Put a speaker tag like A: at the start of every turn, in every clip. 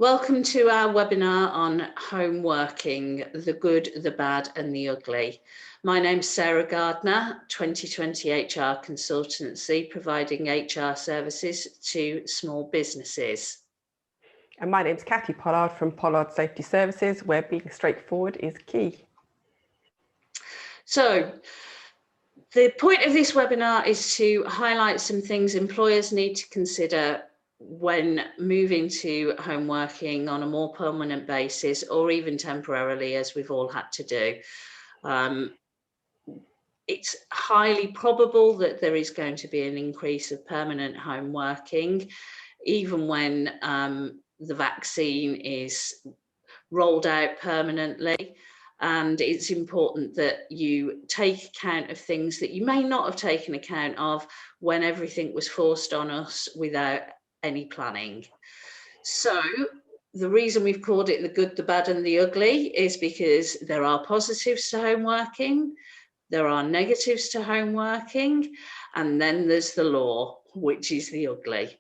A: Welcome to our webinar on home working, the good, the bad and the ugly. My name's Sarah Gardner, 2020 HR Consultancy, providing HR services to small businesses.
B: And my name's Kathy Pollard from Pollard Safety Services, where being straightforward is key.
A: So, the point of this webinar is to highlight some things employers need to consider when moving to home working on a more permanent basis, or even temporarily, as we've all had to do. It's highly probable that there is going to be an increase of permanent home working, even when the vaccine is rolled out permanently. And it's important that you take account of things that you may not have taken account of when everything was forced on us without any planning. So the reason we've called it the good, the bad and the ugly is because there are positives to home working, there are negatives to home working, and then there's the law, which is the ugly.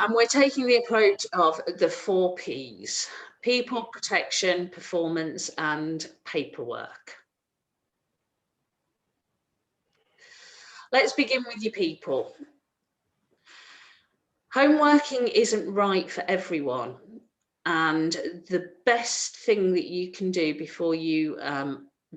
A: And we're taking the approach of the 4 Ps: people, protection, performance, and paperwork. Let's begin with your people. Home working isn't right for everyone. And the best thing that you can do before you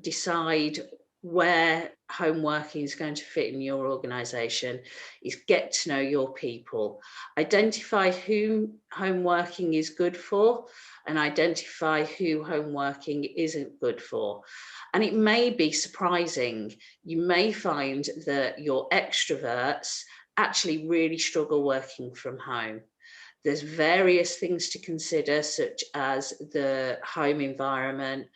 A: decide where home working is going to fit in your organisation is get to know your people. Identify who home working is good for and identify who home working isn't good for. And it may be surprising. You may find that your extroverts actually really struggle working from home. There's various things to consider, such as the home environment.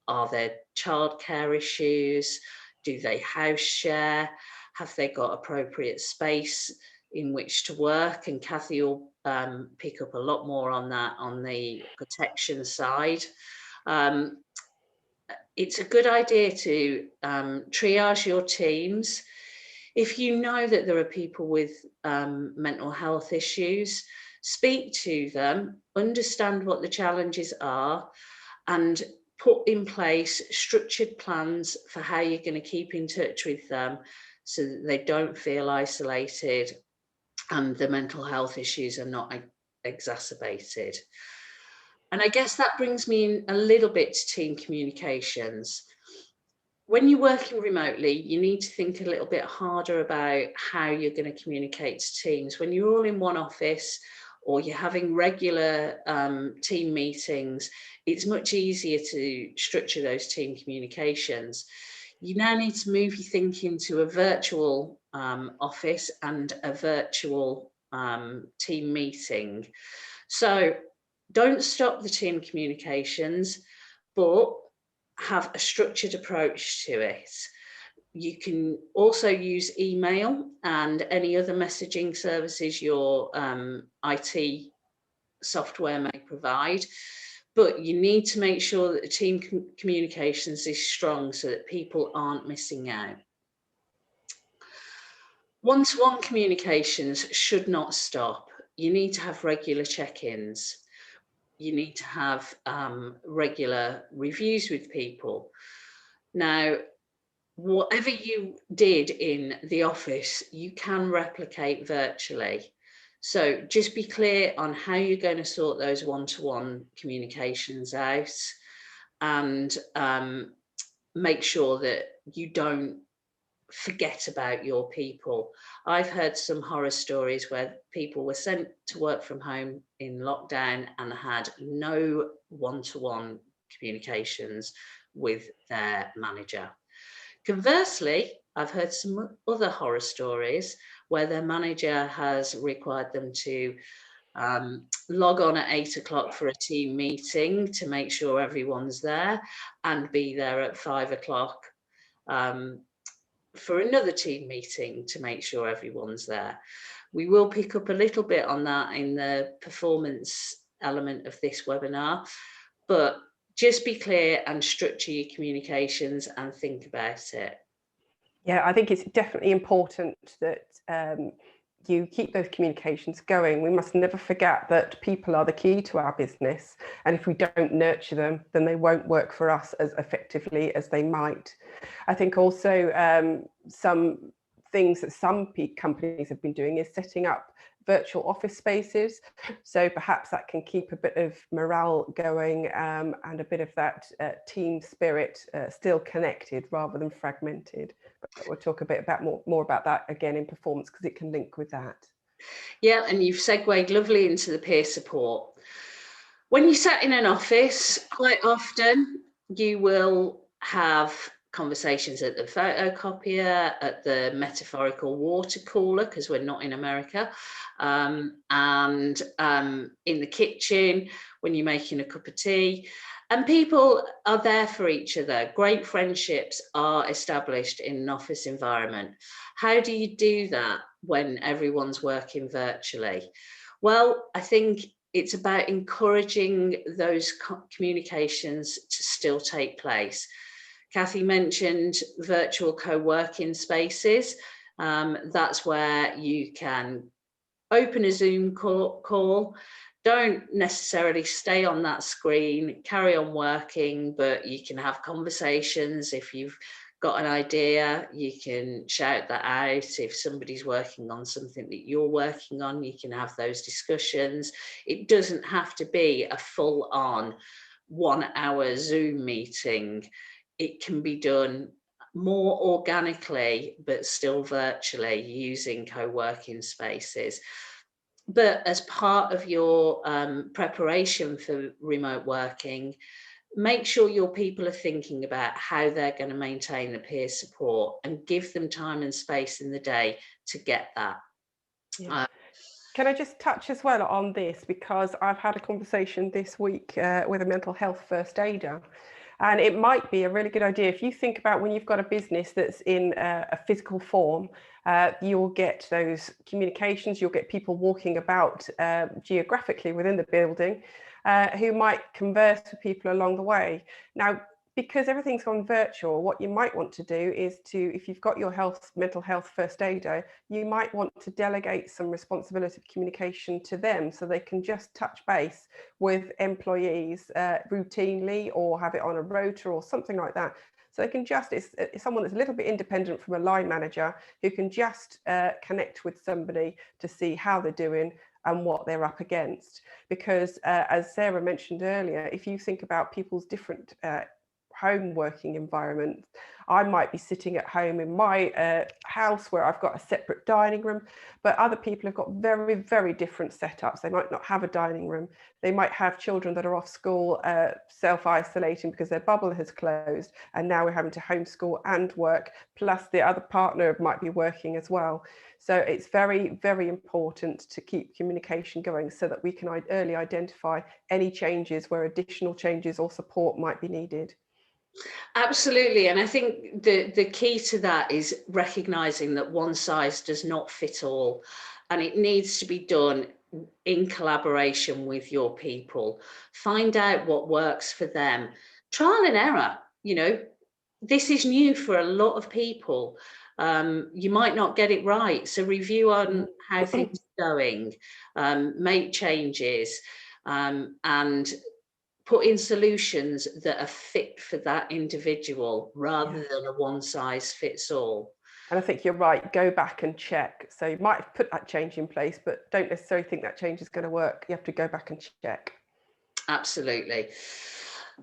A: Are there childcare issues? Do they house share? Have they got appropriate space in which to work? And Kathy will pick up a lot more on that on the protection side. It's a good idea to triage your teams. If you know that there are people with mental health issues, speak to them, understand what the challenges are, and put in place structured plans for how you're going to keep in touch with them so that they don't feel isolated and the mental health issues are not exacerbated. And I guess that brings me in a little bit to team communications. When you're working remotely, you need to think a little bit harder about how you're going to communicate to teams. When you're all in one office or you're having regular team meetings, it's much easier to structure those team communications. You now need to move your thinking to a virtual office and a virtual team meeting. So don't stop the team communications, but have a structured approach to it. You can also use email and any other messaging services your IT software may provide, but you need to make sure that the team communications is strong so that people aren't missing out. One-to-one communications should not stop. You need to have regular check-ins. You need to have regular reviews with people. Now, whatever you did in the office, you can replicate virtually. So just be clear on how you're going to sort those one-to-one communications out, and make sure that you don't forget about your people. I've heard some horror stories where people were sent to work from home in lockdown and had no one-to-one communications with their manager. Conversely, I've heard some other horror stories where their manager has required them to log on at 8 o'clock for a team meeting to make sure everyone's there and be there at 5 o'clock for another team meeting to make sure everyone's there. We will pick up a little bit on that in the performance element of this webinar, but just be clear and structure your communications and think about it.
B: Yeah, I think it's definitely important that you keep those communications going. We must never forget that people are the key to our business, and if we don't nurture them, then they won't work for us as effectively as they might. I think also some things that some companies have been doing is setting up virtual office spaces, so perhaps that can keep a bit of morale going, and a bit of that team spirit still connected rather than fragmented. But we'll talk a bit about more about that again in performance, because it can link with that.
A: Yeah, and you've segued lovely into the peer support. When you sat in an office, quite often you will have conversations at the photocopier, at the metaphorical water cooler, because we're not in America, and in the kitchen when you're making a cup of tea. And people are there for each other. Great friendships are established in an office environment. How do you do that when everyone's working virtually? Well, I think it's about encouraging those communications to still take place. Kathy mentioned virtual co-working spaces. That's where you can open a Zoom call. Don't necessarily stay on that screen, carry on working, but you can have conversations. If you've got an idea, you can shout that out. If somebody's working on something that you're working on, you can have those discussions. It doesn't have to be a full-on 1 hour Zoom meeting. It can be done more organically, but still virtually, using co-working spaces. But as part of your preparation for remote working, make sure your people are thinking about how they're going to maintain the peer support, and give them time and space in the day to get that.
B: Yeah. Can I just touch as well on this, because I've had a conversation this week with a mental health first aider, and it might be a really good idea if you think about when you've got a business that's in a physical form. You'll get those communications, you'll get people walking about geographically within the building who might converse with people along the way. Now, because everything's gone virtual, what you might want to do is if you've got your mental health first aider, you might want to delegate some responsibility of communication to them, so they can just touch base with employees routinely, or have it on a rota or something like that. So they can it's someone that's a little bit independent from a line manager, who can just connect with somebody to see how they're doing and what they're up against. Because as Sarah mentioned earlier, if you think about people's different home working environment, I might be sitting at home in my house where I've got a separate dining room, but other people have got very, very different setups. They might not have a dining room. They might have children that are off school, self-isolating because their bubble has closed, and now we're having to homeschool and work, plus the other partner might be working as well. So it's very, very important to keep communication going, so that we can early identify any changes where additional changes or support might be needed.
A: Absolutely. And I think the key to that is recognizing that one size does not fit all, and it needs to be done in collaboration with your people. Find out what works for them. Trial and error. This is new for a lot of people. You might not get it right, so review on how things are going, make changes, and put in solutions that are fit for that individual, rather than a one size fits all.
B: And I think you're right, go back and check. So you might have put that change in place, but don't necessarily think that change is going to work. You have to go back and check.
A: Absolutely.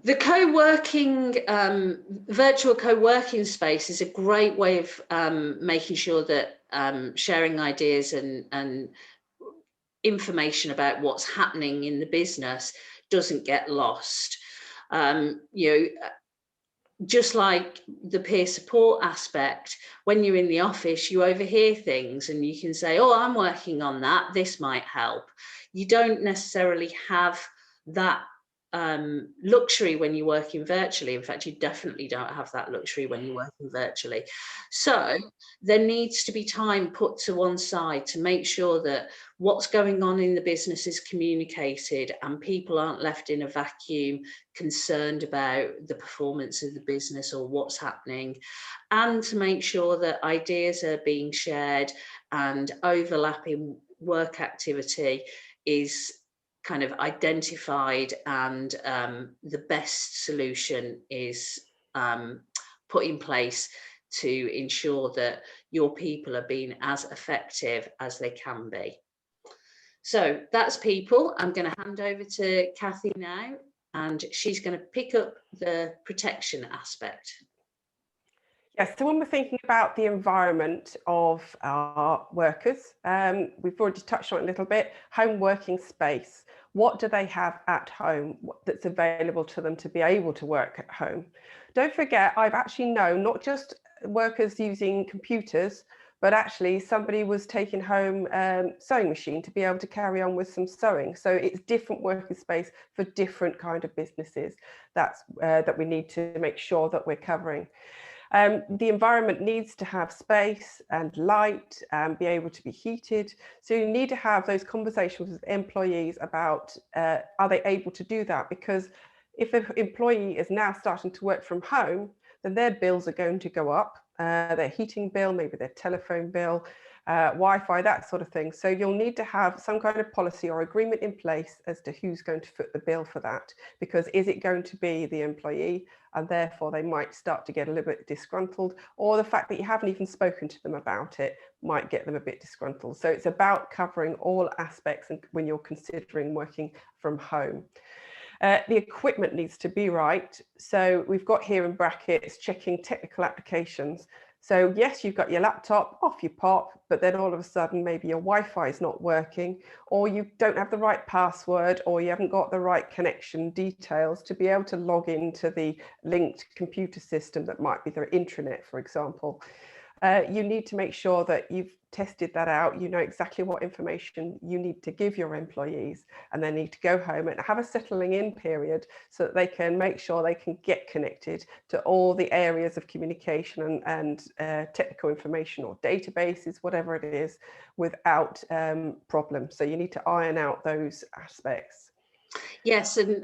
A: The co-working, virtual co-working space is a great way of making sure that sharing ideas and information about what's happening in the business doesn't get lost. Just like the peer support aspect, when you're in the office, you overhear things and you can say, oh, I'm working on that, this might help. You don't necessarily have that luxury when you're working virtually. In fact, you definitely don't have that luxury when you're working virtually. So there needs to be time put to one side to make sure that what's going on in the business is communicated and people aren't left in a vacuum concerned about the performance of the business or what's happening, and to make sure that ideas are being shared and overlapping work activity is kind of identified, and the best solution is put in place to ensure that your people are being as effective as they can be. So that's people. I'm going to hand over to Kathy now, and she's going to pick up the protection aspect.
B: Yes, so when we're thinking about the environment of our workers, we've already touched on it a little bit, home working space. What do they have at home that's available to them to be able to work at home? Don't forget, I've actually known not just workers using computers, but actually somebody was taking home sewing machine to be able to carry on with some sewing. So it's different working space for different kind of businesses. That's that we need to make sure that we're covering. The environment needs to have space and light and be able to be heated. So you need to have those conversations with employees about are they able to do that? Because if an employee is now starting to work from home, then their bills are going to go up, their heating bill, maybe their telephone bill, Wi-Fi, that sort of thing. So you'll need to have some kind of policy or agreement in place as to who's going to foot the bill for that. Because is it going to be the employee, and therefore they might start to get a little bit disgruntled, or the fact that you haven't even spoken to them about it might get them a bit disgruntled. So it's about covering all aspects when you're considering working from home. The equipment needs to be right. So we've got here in brackets checking technical applications. So yes, you've got your laptop, off you pop, but then all of a sudden maybe your Wi-Fi is not working, or you don't have the right password, or you haven't got the right connection details to be able to log into the linked computer system that might be their intranet, for example. You need to make sure that you've tested that out, you know exactly what information you need to give your employees, and they need to go home and have a settling in period so that they can make sure they can get connected to all the areas of communication and technical information or databases, whatever it is, without problem. So you need to iron out those aspects.
A: Yes, and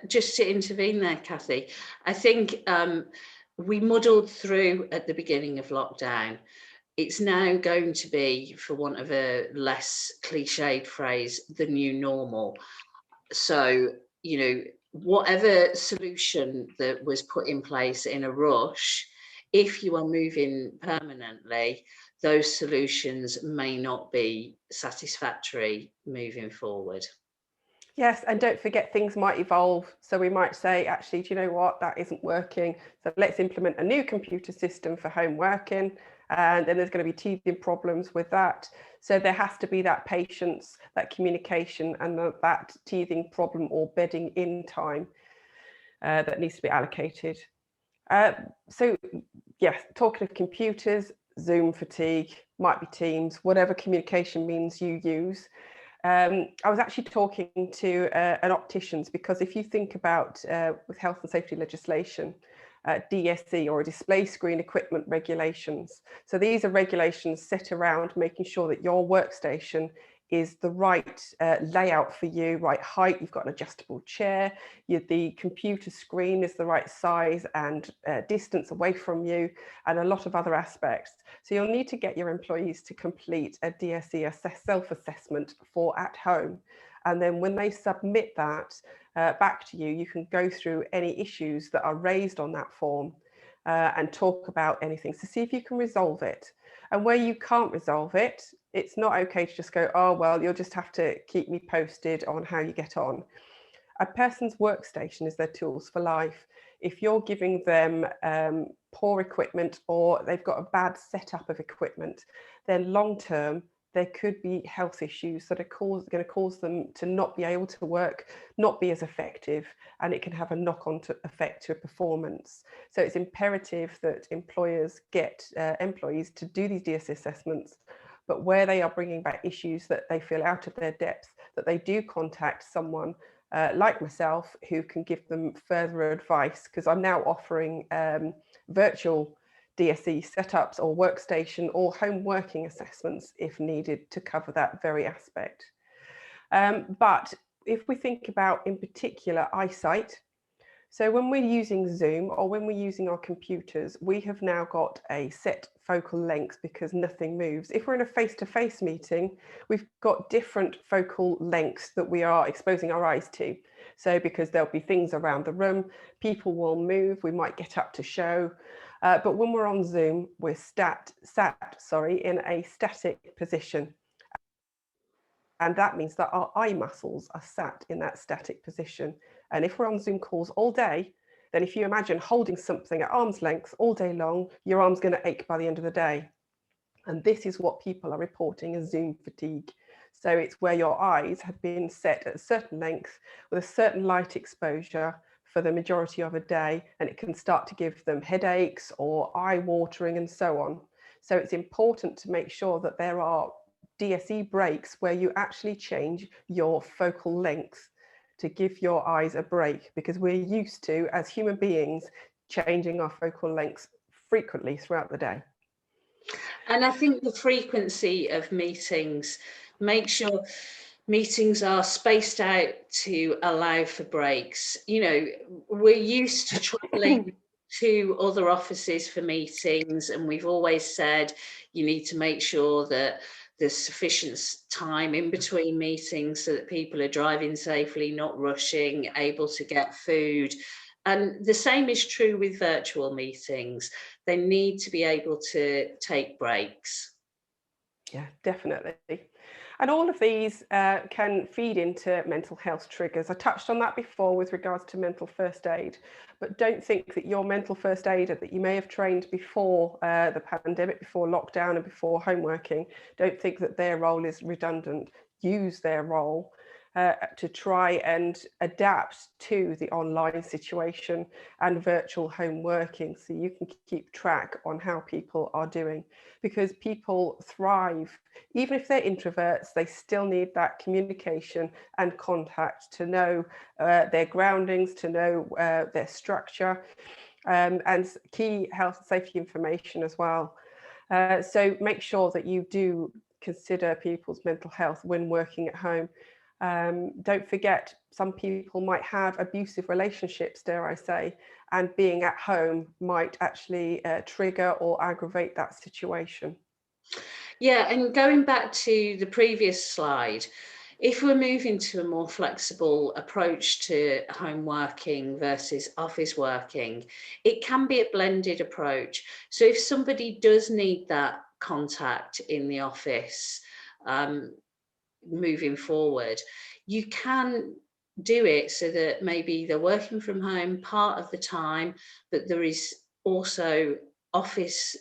A: just to intervene there, Kathy, I think we muddled through at the beginning of lockdown. It's now going to be, for want of a less cliched phrase, the new normal. So, you know, whatever solution that was put in place in a rush, if you are moving permanently, those solutions may not be satisfactory moving forward.
B: Yes, and don't forget things might evolve. So we might say, actually, do you know what, that isn't working. So let's implement a new computer system for home working. And then there's going to be teething problems with that. So there has to be that patience, that communication, and that teething problem or bedding in time that needs to be allocated. So yes, talking of computers, Zoom fatigue, might be Teams, whatever communication means you use. I was actually talking to an optician's, because if you think about with health and safety legislation, DSE or display screen equipment regulations. So these are regulations set around making sure that your workstation is the right layout for you, right height, you've got an adjustable chair, the computer screen is the right size and distance away from you, and a lot of other aspects. So you'll need to get your employees to complete a DSE self-assessment for at home. And then when they submit that back to you, you can go through any issues that are raised on that form and talk about anything. So see if you can resolve it. And where you can't resolve it, it's not okay to just go, oh, well, you'll just have to keep me posted on how you get on. A person's workstation is their tools for life. If you're giving them poor equipment, or they've got a bad setup of equipment, then long term, there could be health issues that are going to cause them to not be able to work, not be as effective, and it can have a knock-on effect to performance. So it's imperative that employers get employees to do these DSE assessments, but where they are bringing back issues that they feel out of their depth, that they do contact someone like myself, who can give them further advice, because I'm now offering virtual DSE setups or workstation or home working assessments if needed to cover that very aspect. But if we think about, in particular, eyesight, so when we're using Zoom or when we're using our computers, we have now got a set focal length because nothing moves. If we're in a face-to-face meeting, we've got different focal lengths that we are exposing our eyes to. So because there'll be things around the room, people will move, we might get up to show. But when we're on Zoom, we're sat in a static position. And that means that our eye muscles are sat in that static position. And if we're on Zoom calls all day, then if you imagine holding something at arm's length all day long, your arm's going to ache by the end of the day. And this is what people are reporting as Zoom fatigue. So it's where your eyes have been set at a certain length with a certain light exposure for the majority of a day, and it can start to give them headaches or eye watering and so on. So it's important to make sure that there are DSE breaks where you actually change your focal length to give your eyes a break, because we're used to, as human beings, changing our focal lengths frequently throughout the day.
A: And I think the frequency of meetings, make sure meetings are spaced out to allow for breaks. You know, we're used to traveling to other offices for meetings, and we've always said you need to make sure that there's sufficient time in between meetings so that people are driving safely, not rushing, able to get food. And the same is true with virtual meetings. They need to be able to take breaks.
B: Yeah, definitely. And all of these can feed into mental health triggers. I touched on that before with regards to mental first aid, but don't think that your mental first aider that you may have trained before the pandemic, before lockdown and before home working, don't think that their role is redundant. Use their role to try and adapt to the online situation and virtual home working, so you can keep track on how people are doing, because people thrive. Even if they're introverts, they still need that communication and contact to know their groundings, to know their structure, and key health and safety information as well. So make sure that you do consider people's mental health when working at home. Don't forget, some people might have abusive relationships, dare I say, and being at home might actually trigger or aggravate that situation.
A: Yeah, and going back to the previous slide, if we're moving to a more flexible approach to home working versus office working, it can be a blended approach. So if somebody does need that contact in the office, moving forward, you can do it so that maybe they're working from home part of the time, but there is also office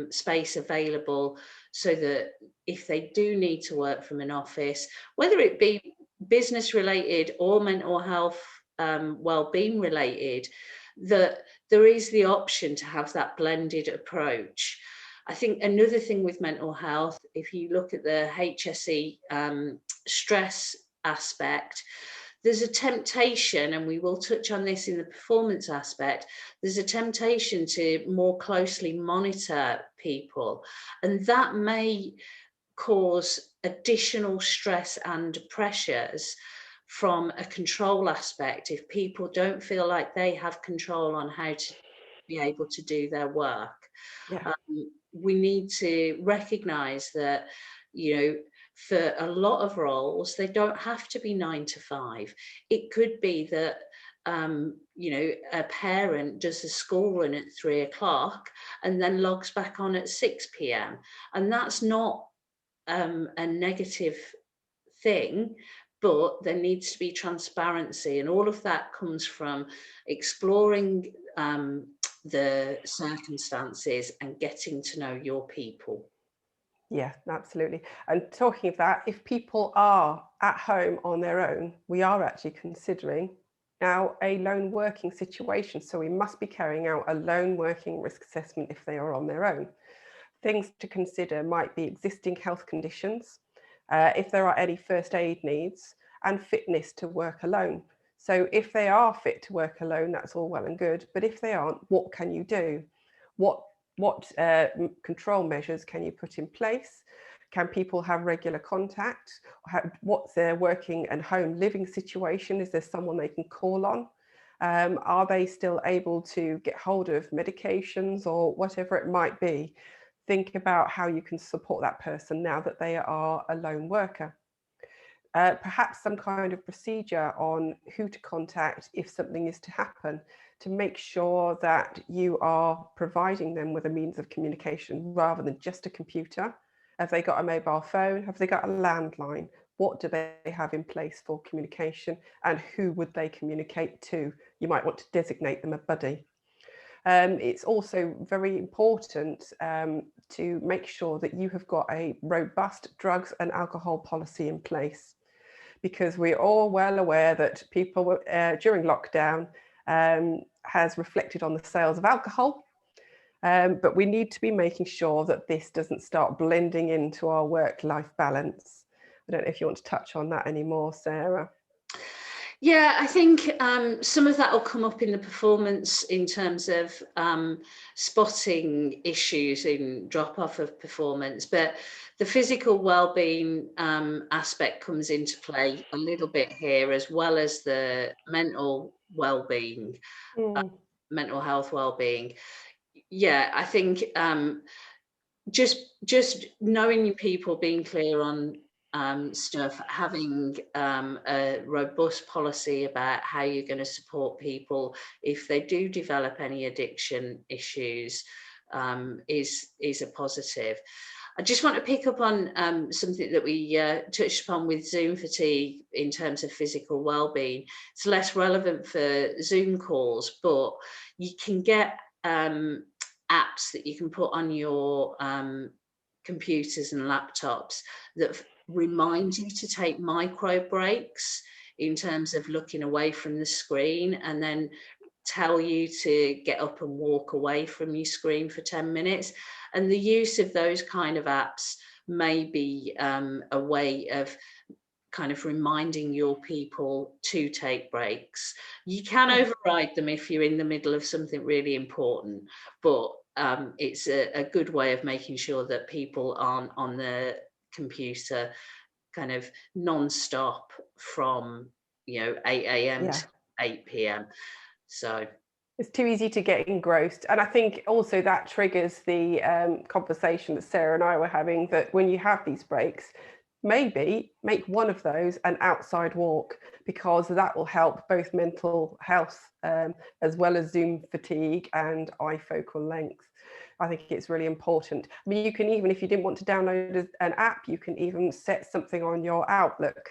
A: space available, so that if they do need to work from an office, whether it be business related or mental health, well-being related, that there is the option to have that blended approach. I think another thing with mental health, if you look at the HSE stress aspect, there's a temptation, and we will touch on this in the performance aspect, there's a temptation to more closely monitor people, and that may cause additional stress and pressures from a control aspect if people don't feel like they have control on how to be able to do their work.
B: Yeah.
A: We need to recognize that, you know, for a lot of roles, they don't have to be 9 to 5. It could be that, you know, a parent does a school run at 3 o'clock and then logs back on at 6 p.m. And that's not a negative thing, but there needs to be transparency. And all of that comes from exploring the circumstances and getting to know your people.
B: Yeah, absolutely. And talking of that, if people are at home on their own, we are actually considering now a lone working situation. So we must be carrying out a lone working risk assessment if they are on their own. Things to consider might be existing health conditions, if there are any first aid needs, and fitness to work alone. So if they are fit to work alone, that's all well and good. But if they aren't, what can you do? What control measures can you put in place? Can people have regular contact? What's their working and home living situation? Is there someone they can call on? Are they still able to get hold of medications or whatever it might be? Think about how you can support that person now that they are a lone worker. Perhaps some kind of procedure on who to contact if something is to happen, to make sure that you are providing them with a means of communication rather than just a computer. Have they got a mobile phone? Have they got a landline? What do they have in place for communication, and who would they communicate to? You might want to designate them a buddy. It's also very important to make sure that you have got a robust drugs and alcohol policy in place, because we're all well aware that people during lockdown has reflected on the sales of alcohol. But we need to be making sure that this doesn't start blending into our work-life balance. I don't know if you want to touch on that anymore, Sarah.
A: Yeah, I think some of that will come up in the performance in terms of spotting issues in drop-off of performance, but the physical well-being aspect comes into play a little bit here, as well as the mental well-being, mental health well-being. Yeah, I think just knowing your people, being clear on stuff, having a robust policy about how you're going to support people if they do develop any addiction issues is a positive. I just want to pick up on something that we touched upon with Zoom fatigue in terms of physical well-being. It's less relevant for Zoom calls, but you can get apps that you can put on your computers and laptops that remind you to take micro breaks in terms of looking away from the screen, and then tell you to get up and walk away from your screen for 10 minutes. And the use of those kind of apps may be a way of kind of reminding your people to take breaks. You can override them if you're in the middle of something really important, but it's a good way of making sure that people aren't on the computer kind of non-stop from 8 a.m. to 8 p.m. So
B: it's too easy to get engrossed. And I think also that triggers the conversation that Sarah and I were having, that when you have these breaks, maybe make one of those an outside walk, because that will help both mental health as well as Zoom fatigue and eye focal length. I think it's really important. I mean, you can even, if you didn't want to download an app, you can even set something on your Outlook.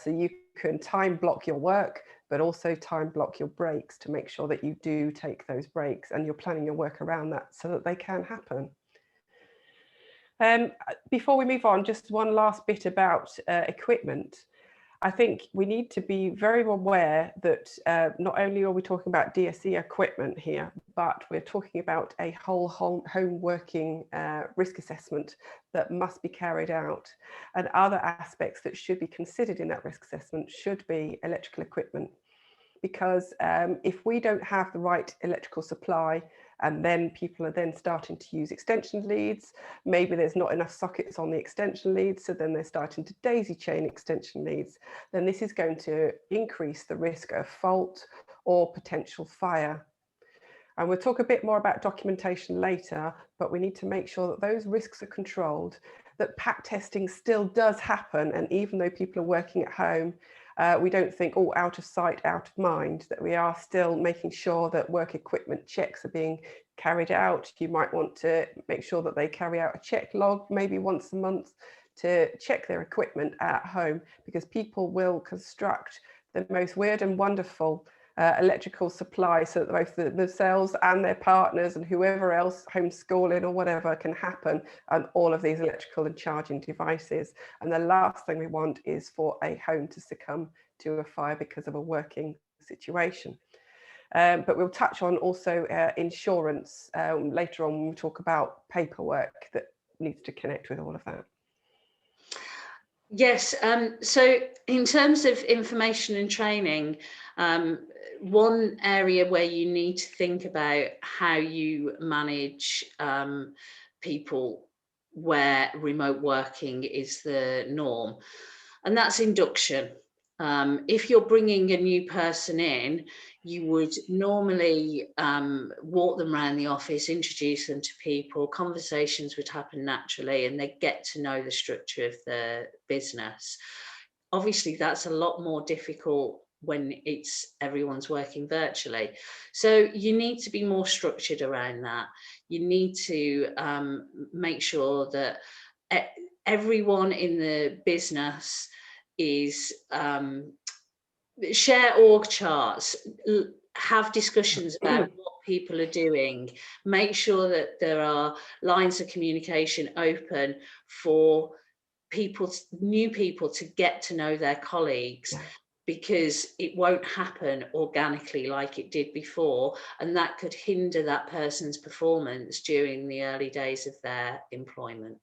B: So you can time block your work, but also time block your breaks to make sure that you do take those breaks and you're planning your work around that so that they can happen. Before we move on, just one last bit about equipment. I think we need to be very aware that not only are we talking about DSE equipment here, but we're talking about a whole home working risk assessment that must be carried out. And other aspects that should be considered in that risk assessment should be electrical equipment. Because if we don't have the right electrical supply, and then people are then starting to use extension leads, maybe there's not enough sockets on the extension leads, so then they're starting to daisy chain extension leads, then this is going to increase the risk of fault or potential fire. And we'll talk a bit more about documentation later, but we need to make sure that those risks are controlled, that pack testing still does happen, and even though people are working at home, we don't think, oh, out of sight, out of mind, that we are still making sure that work equipment checks are being carried out. You might want to make sure that they carry out a check log maybe once a month to check their equipment at home, because people will construct the most weird and wonderful electrical supply so that both themselves and their partners and whoever else, homeschooling or whatever, can happen on all of these electrical and charging devices. And the last thing we want is for a home to succumb to a fire because of a working situation. But we'll touch on also insurance later on when we talk about paperwork that needs to connect with all of that.
A: Yes, so in terms of information and training, one area where you need to think about how you manage people where remote working is the norm, and that's induction. If you're bringing a new person in, you would normally walk them around the office, introduce them to people, conversations would happen naturally, and they get to know the structure of the business. Obviously, that's a lot more difficult when everyone's working virtually. So you need to be more structured around that. You need to make sure that everyone in the business is share org charts, have discussions about what people are doing, make sure that there are lines of communication open for new people to get to know their colleagues.
B: Yeah.
A: Because it won't happen organically like it did before, and that could hinder that person's performance during the early days of their employment.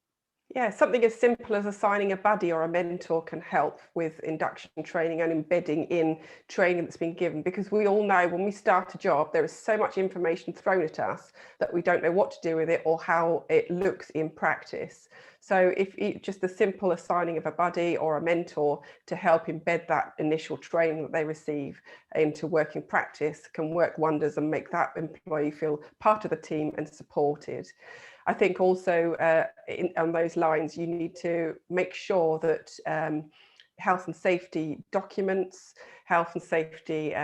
B: Yeah, something as simple as assigning a buddy or a mentor can help with induction training and embedding in training that's been given, because we all know when we start a job, there is so much information thrown at us that we don't know what to do with it or how it looks in practice. So if just the simple assigning of a buddy or a mentor to help embed that initial training that they receive into working practice can work wonders and make that employee feel part of the team and supported. I think also on those lines, you need to make sure that health and safety documents, health and safety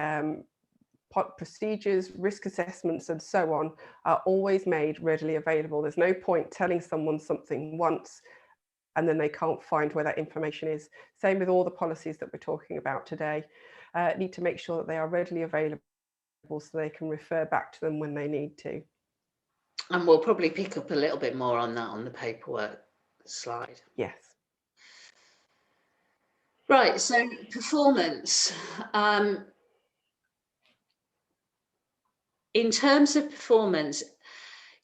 B: procedures, risk assessments, and so on are always made readily available. There's no point telling someone something once and then they can't find where that information is. Same with all the policies that we're talking about today. Need to make sure that they are readily available so they can refer back to them when they need to.
A: And we'll probably pick up a little bit more on that on the paperwork slide.
B: Yes.
A: Right, so performance. In terms of performance,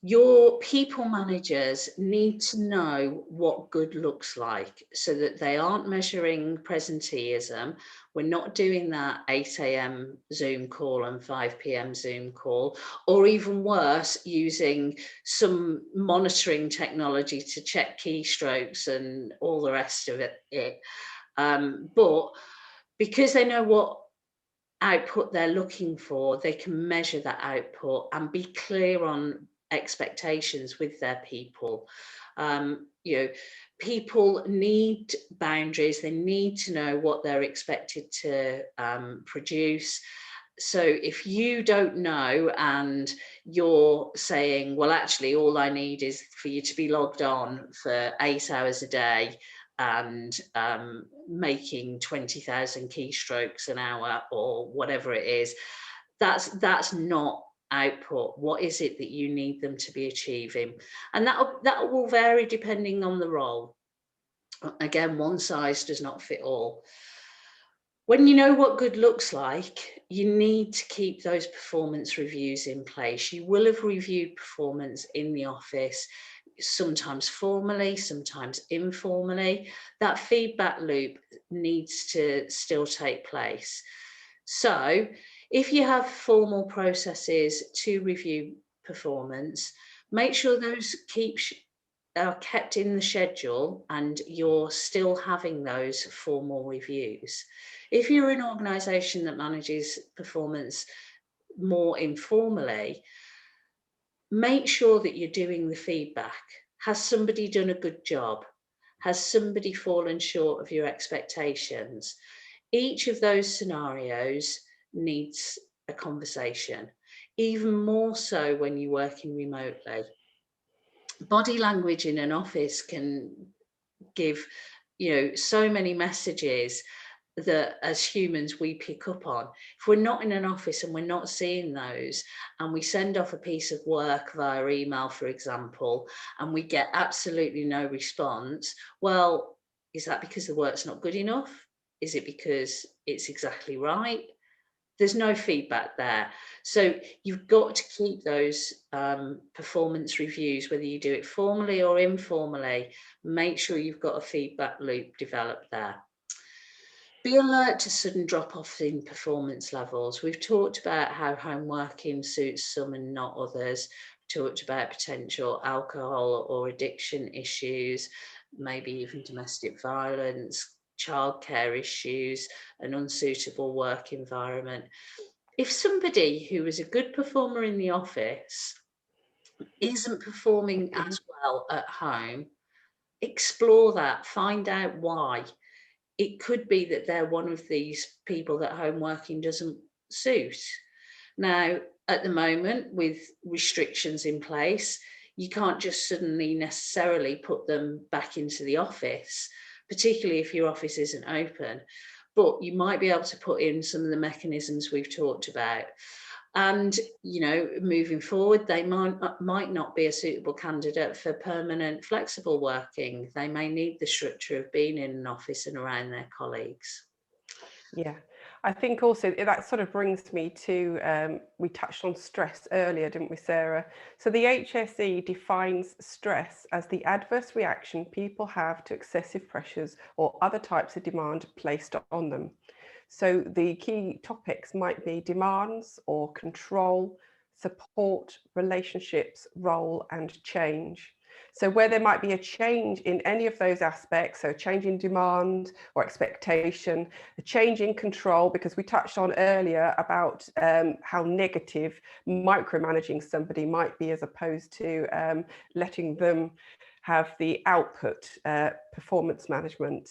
A: your people managers need to know what good looks like so that they aren't measuring presenteeism. We're not doing that 8 a.m. Zoom call and 5 p.m. Zoom call, or even worse, using some monitoring technology to check keystrokes and all the rest of it. But because they know what output they're looking for, they can measure that output and be clear on expectations with their people. People need boundaries, they need to know what they're expected to produce. So if you don't know and you're saying, well, actually, all I need is for you to be logged on for 8 hours a day and making 20,000 keystrokes an hour or whatever it is, that's not output. What is it that you need them to be achieving? And that will vary depending on the role. Again, one size does not fit all. When you know what good looks like, you need to keep those performance reviews in place. You will have reviewed performance in the office, sometimes formally, sometimes informally. That feedback loop needs to still take place. So if you have formal processes to review performance, make sure those are kept in the schedule and you're still having those formal reviews. If you're an organisation that manages performance more informally, make sure that you're doing the feedback. Has somebody done a good job? Has somebody fallen short of your expectations? Each of those scenarios needs a conversation, even more so when you're working remotely. Body language in an office can give, so many messages that as humans we pick up on. If we're not in an office and we're not seeing those, and we send off a piece of work via email, for example, and we get absolutely no response, well, is that because the work's not good enough? Is it because it's exactly right? There's no feedback there. So you've got to keep those performance reviews, whether you do it formally or informally, make sure you've got a feedback loop developed there. Be alert to sudden drop-off in performance levels. We've talked about how home working suits some and not others. We've talked about potential alcohol or addiction issues, maybe even domestic violence, childcare issues, an unsuitable work environment. If somebody who is a good performer in the office isn't performing as well at home, explore that, find out why. It could be that they're one of these people that home working doesn't suit. Now, at the moment, with restrictions in place, you can't just suddenly necessarily put them back into the office, particularly if your office isn't open. But you might be able to put in some of the mechanisms we've talked about. And, moving forward, they might not be a suitable candidate for permanent flexible working. They may need the structure of being in an office and around their colleagues.
B: Yeah, I think also that sort of brings me to, we touched on stress earlier, didn't we, Sarah? So the HSE defines stress as the adverse reaction people have to excessive pressures or other types of demand placed on them. So the key topics might be demands or control, support, relationships, role, and change. So where there might be a change in any of those aspects, so change in demand or expectation, a change in control, because we touched on earlier about how negative micromanaging somebody might be as opposed to letting them have the output performance management.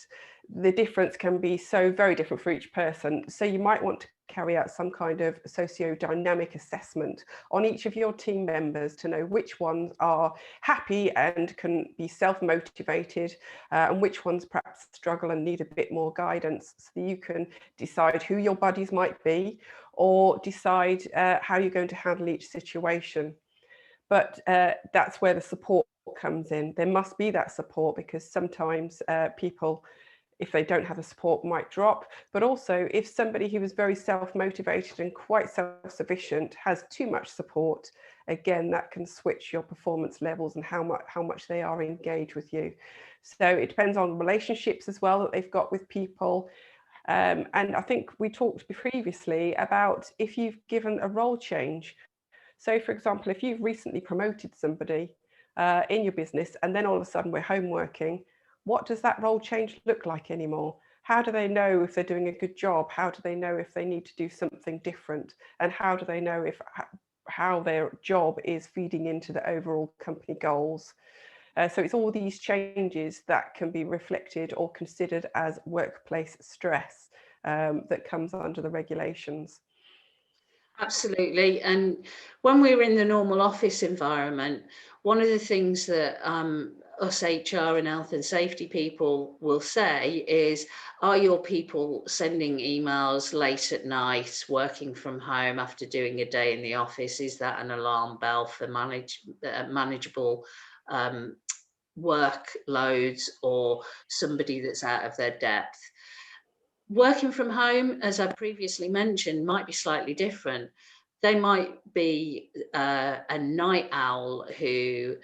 B: The difference can be so very different for each person. So you might want to carry out some kind of socio-dynamic assessment on each of your team members to know which ones are happy and can be self-motivated and which ones perhaps struggle and need a bit more guidance, so that you can decide who your buddies might be or decide how you're going to handle each situation. But that's where the support comes in. There must be that support, because sometimes people, if they don't have the support, might drop. But also, if somebody who is very self-motivated and quite self-sufficient has too much support, again, that can switch your performance levels and how much they are engaged with you. So it depends on relationships as well that they've got with people. And I think we talked previously about if you've given a role change. So, for example, if you've recently promoted somebody in your business and then all of a sudden we're home working, what does that role change look like anymore? How do they know if they're doing a good job? How do they know if they need to do something different? And how do they know if how their job is feeding into the overall company goals? So it's all these changes that can be reflected or considered as workplace stress that comes under the regulations.
A: Absolutely. And when we're in the normal office environment, one of the things that us HR and health and safety people will say is, are your people sending emails late at night, working from home after doing a day in the office? Is that an alarm bell for manageable workloads or somebody that's out of their depth? Working from home, as I previously mentioned, might be slightly different. They might be a night owl who,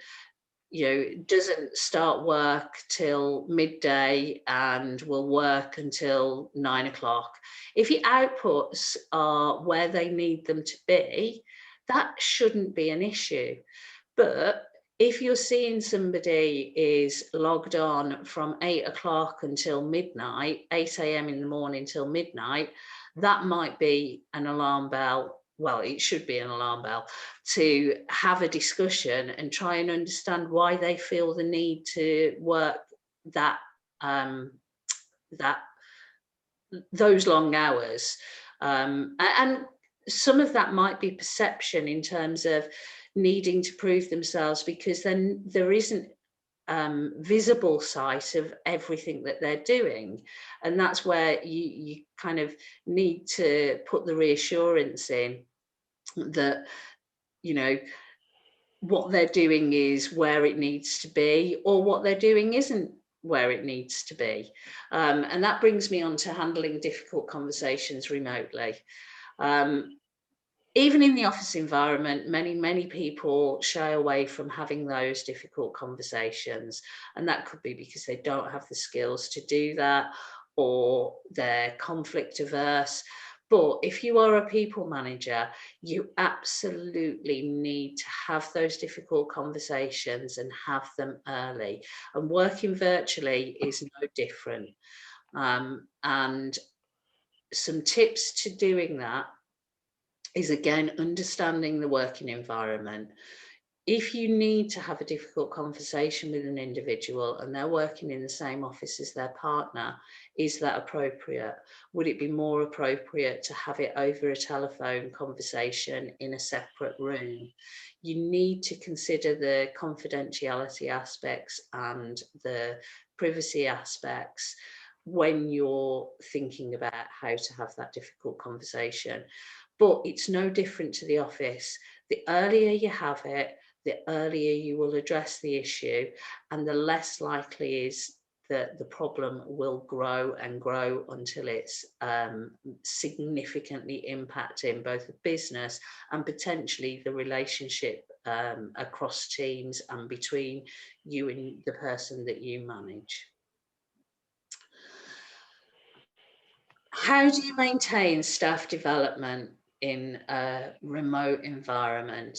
A: doesn't start work till midday and will work until 9 o'clock. If your outputs are where they need them to be, that shouldn't be an issue. But if you're seeing somebody is logged on from 8 o'clock until midnight, 8 a.m. in the morning till midnight, that might be an alarm bell. Well, it should be an alarm bell to have a discussion and try and understand why they feel the need to work that that those long hours. And some of that might be perception in terms of needing to prove themselves, because then there isn't visible sight of everything that they're doing. And that's where you kind of need to put the reassurance in that, what they're doing is where it needs to be, or what they're doing isn't where it needs to be. And that brings me on to handling difficult conversations remotely. Even in the office environment, many people shy away from having those difficult conversations. And that could be because they don't have the skills to do that, or they're conflict averse. But if you are a people manager, you absolutely need to have those difficult conversations and have them early. And working virtually is no different. And some tips to doing that is, again, understanding the working environment. If you need to have a difficult conversation with an individual and they're working in the same office as their partner, is that appropriate? Would it be more appropriate to have it over a telephone conversation in a separate room? You need to consider the confidentiality aspects and the privacy aspects when you're thinking about how to have that difficult conversation. But it's no different to the office. The earlier you have it, the earlier you will address the issue, and the less likely is that the problem will grow and grow until it's significantly impacting both the business and potentially the relationship across teams and between you and the person that you manage. How do you maintain staff development in a remote environment?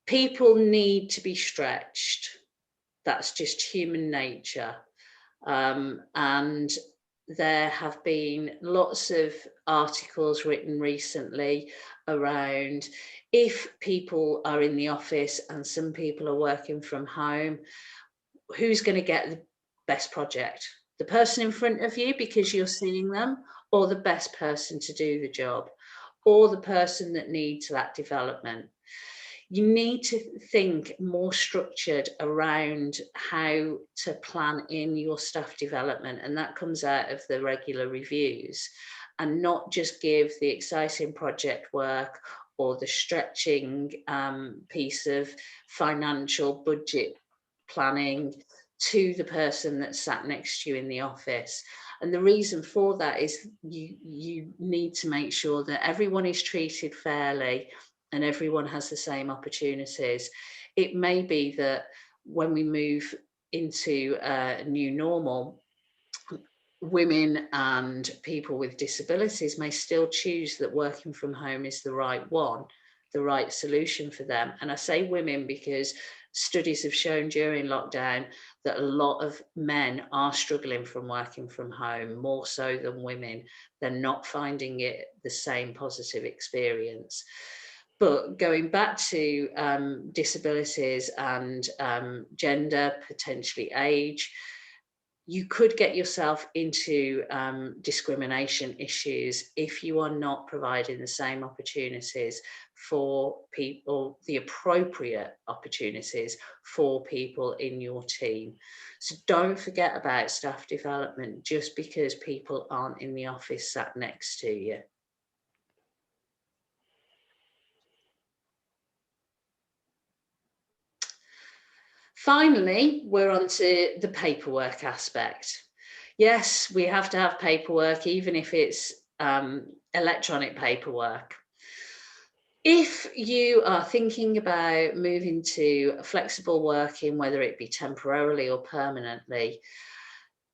A: People need to be stretched. That's just human nature. And there have been lots of articles written recently around, if people are in the office and some people are working from home, who's going to get the best project? The person in front of you because you're seeing them, or the best person to do the job, or the person that needs that development? You need to think more structured around how to plan in your staff development, and that comes out of the regular reviews, and not just give the exciting project work or the stretching piece of financial budget planning to the person that sat next to you in the office. And the reason for that is you need to make sure that everyone is treated fairly and everyone has the same opportunities. It may be that when we move into a new normal, women and people with disabilities may still choose that working from home is the right one, the right solution for them. And I say women because studies have shown during lockdown that a lot of men are struggling from working from home, more so than women. They're not finding it the same positive experience. But going back to disabilities and gender, potentially age, you could get yourself into discrimination issues if you are not providing the same opportunities for people, the appropriate opportunities for people in your team. So don't forget about staff development just because people aren't in the office sat next to you. Finally, we're on to the paperwork aspect. Yes, we have to have paperwork, even if it's electronic paperwork. If you are thinking about moving to flexible working, whether it be temporarily or permanently,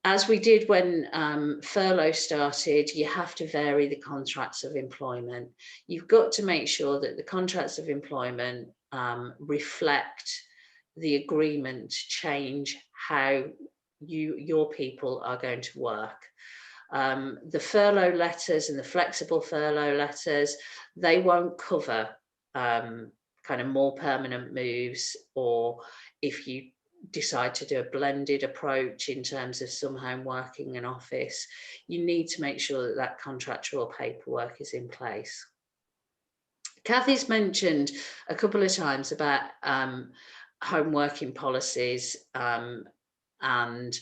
A: as we did when furlough started, you have to vary the contracts of employment. You've got to make sure that the contracts of employment reflect the agreement to change how your people are going to work. The furlough letters and the flexible furlough letters, they won't cover kind of more permanent moves, or if you decide to do a blended approach in terms of some home working and office, you need to make sure that that contractual paperwork is in place. Kathy's mentioned a couple of times about home working policies and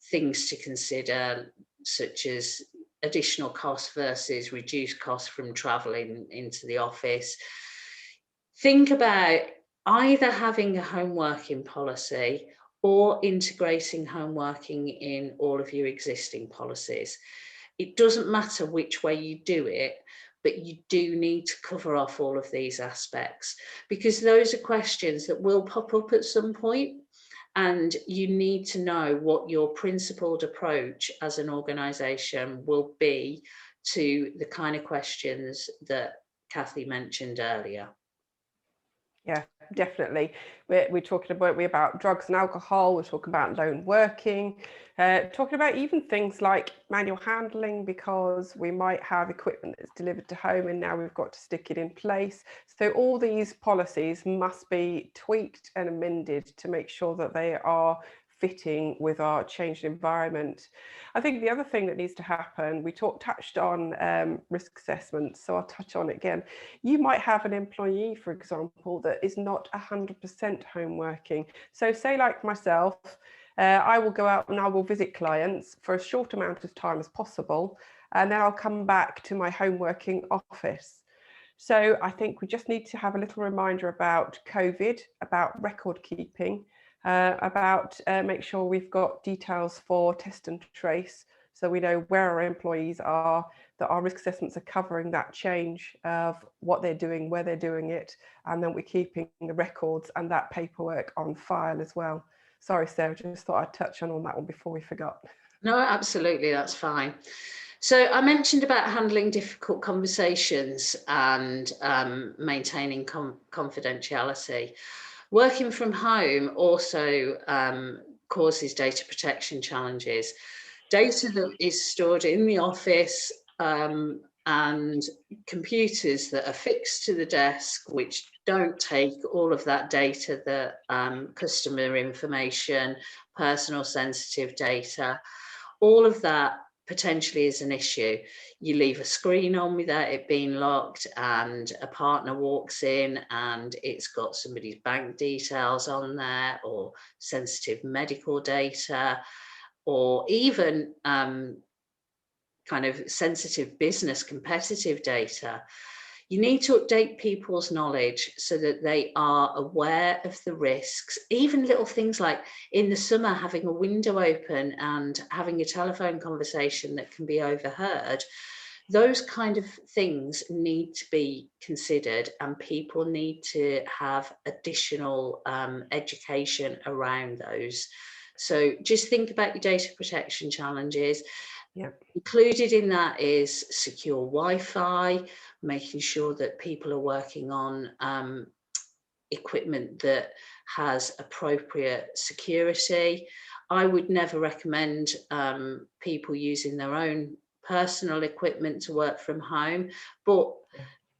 A: things to consider, such as additional costs versus reduced costs from travelling into the office. Think about either having a home working policy or integrating home working in all of your existing policies. It doesn't matter which way you do it, but you do need to cover off all of these aspects, because those are questions that will pop up at some point, and you need to know what your principled approach as an organisation will be to the kind of questions that Kathy mentioned earlier.
B: Yeah, definitely. We're talking about drugs and alcohol. We're talking about lone working, talking about even things like manual handling, because we might have equipment that's delivered to home and now we've got to stick it in place. So all these policies must be tweaked and amended to make sure that they are fitting with our changed environment. I think the other thing that needs to happen, we touched on risk assessments, so I'll touch on it again. You might have an employee, for example, that is not 100% home working. So say like myself, I will go out and I will visit clients for a short amount of time as possible, and then I'll come back to my home working office. So I think we just need to have a little reminder about COVID, about record keeping, about make sure we've got details for test and trace, so we know where our employees are, that our risk assessments are covering that change of what they're doing, where they're doing it, and then we're keeping the records and that paperwork on file as well. Sorry, Sarah, just thought I'd touch on that one before we forgot.
A: No, absolutely, that's fine. So I mentioned about handling difficult conversations and maintaining confidentiality. Working from home also causes data protection challenges. Data that is stored in the office and computers that are fixed to the desk, which don't take all of that data, the customer information, personal sensitive data, all of that potentially is an issue. You leave a screen on without it being locked, and a partner walks in and it's got somebody's bank details on there, or sensitive medical data, or even kind of sensitive business competitive data. You need to update people's knowledge so that they are aware of the risks, even little things like in the summer having a window open and having a telephone conversation that can be overheard. Those kind of things need to be considered, and people need to have additional education around those. So just think about your data protection challenges.
B: Yeah.
A: Included in that is secure Wi-Fi, making sure that people are working on equipment that has appropriate security. I would never recommend people using their own personal equipment to work from home, but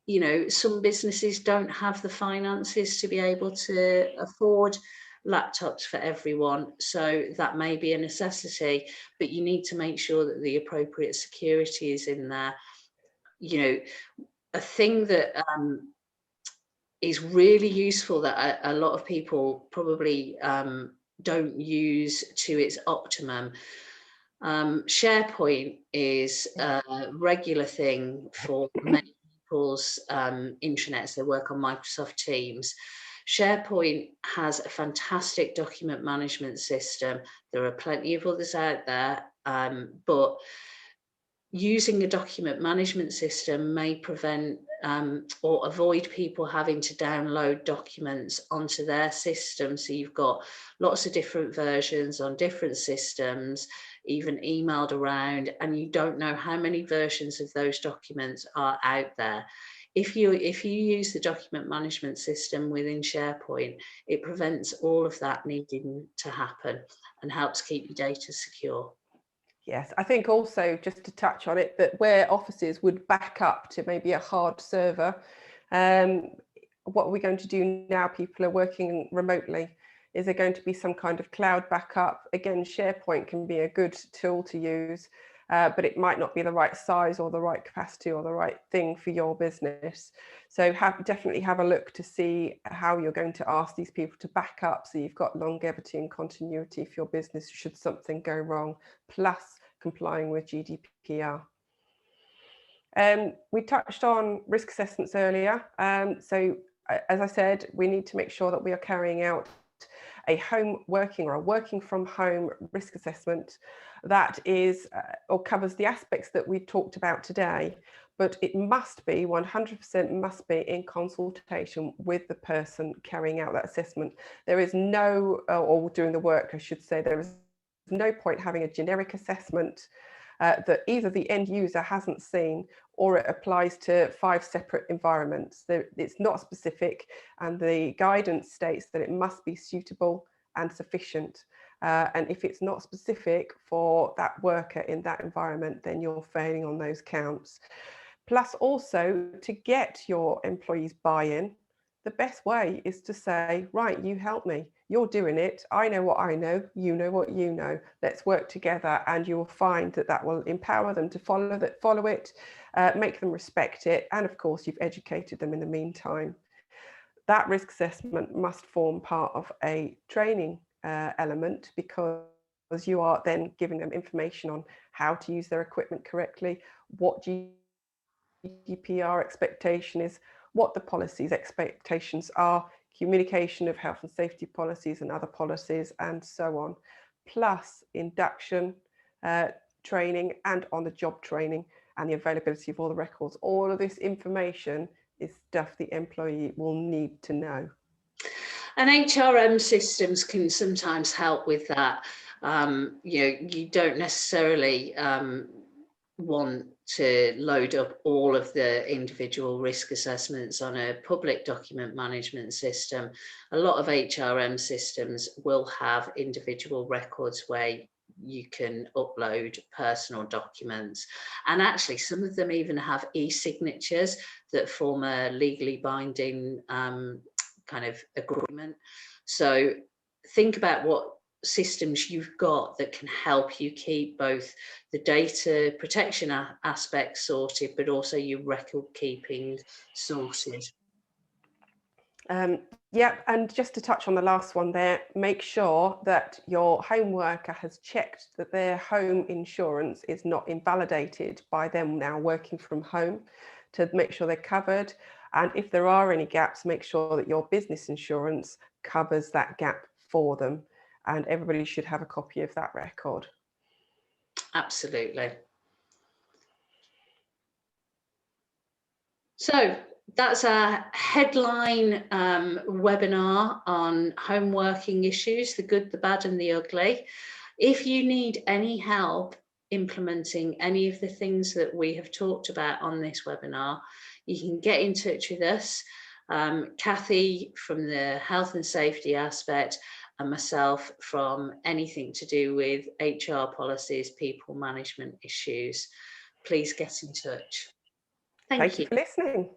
A: you know, some businesses don't have the finances to be able to afford laptops for everyone, so that may be a necessity, but you need to make sure that the appropriate security is in there. You know, a thing that is really useful that a lot of people probably don't use to its optimum. SharePoint is a regular thing for many people's intranets. They work on Microsoft Teams. SharePoint has a fantastic document management system. There are plenty of others out there, but using a document management system may prevent or avoid people having to download documents onto their system. So you've got lots of different versions on different systems, even emailed around, and you don't know how many versions of those documents are out there. If you use the document management system within SharePoint, it prevents all of that needing to happen and helps keep your data secure.
B: Yes, I think also, just to touch on it, that where offices would back up to maybe a hard server, what are we going to do now? People are working remotely. Is there going to be some kind of cloud backup? Again, SharePoint can be a good tool to use, but it might not be the right size or the right capacity or the right thing for your business. So definitely have a look to see how you're going to ask these people to back up, so you've got longevity and continuity for your business should something go wrong, plus complying with GDPR. We touched on risk assessments earlier. So as I said, we need to make sure that we are carrying out a home working or a working from home risk assessment that is or covers the aspects that we've talked about today, but it must be 100% must be in consultation with the person carrying out that assessment. There is no, or doing the work, I should say, there is no point having a generic assessment that either the end user hasn't seen or it applies to 5 separate environments. It's not specific, and the guidance states that it must be suitable and sufficient. And if it's not specific for that worker in that environment, then you're failing on those counts. Plus, also, to get your employees' buy-in, the best way is to say, right, you help me. You're doing it. I know what I know. You know what you know. Let's work together, and you will find that that will empower them to follow it, make them respect it, and of course, you've educated them in the meantime. That risk assessment must form part of a training element, because you are then giving them information on how to use their equipment correctly, what GDPR expectation is, what the policies expectations are, communication of health and safety policies and other policies, and so on, plus induction, training, and on the job training, and the availability of all the records. All of this information is stuff the employee will need to know.
A: And HRM systems can sometimes help with that. You don't necessarily want to load up all of the individual risk assessments on a public document management system. A lot of HRM systems will have individual records where you can upload personal documents, and actually some of them even have e-signatures that form a legally binding kind of agreement. So think about what systems you've got that can help you keep both the data protection aspects sorted, but also your record keeping sorted.
B: Yeah, and just to touch on the last one there, make sure that your home worker has checked that their home insurance is not invalidated by them now working from home, to make sure they're covered. And if there are any gaps, make sure that your business insurance covers that gap for them. And everybody should have a copy of that record.
A: Absolutely. So that's our headline webinar on home working issues, the good, the bad, and the ugly. If you need any help implementing any of the things that we have talked about on this webinar, you can get in touch with us. Kathy from the health and safety aspect, and myself from anything to do with HR policies, people management issues. Please get in touch. Thank you
B: for listening.